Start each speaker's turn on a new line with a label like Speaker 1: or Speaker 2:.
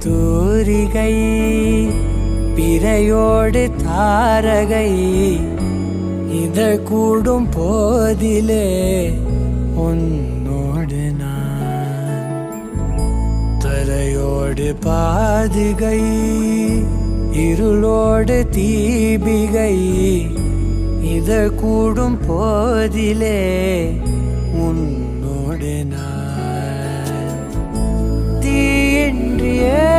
Speaker 1: தூரிகை பிறையோடு தாரகை இதழ் கூடும் போதிலே உன்னோடு நான் தரையோடு பாதுகை இருளோடு தீபிகை இதழ் கூடும் போதிலே உன்னோடு நான் தீயின்றியே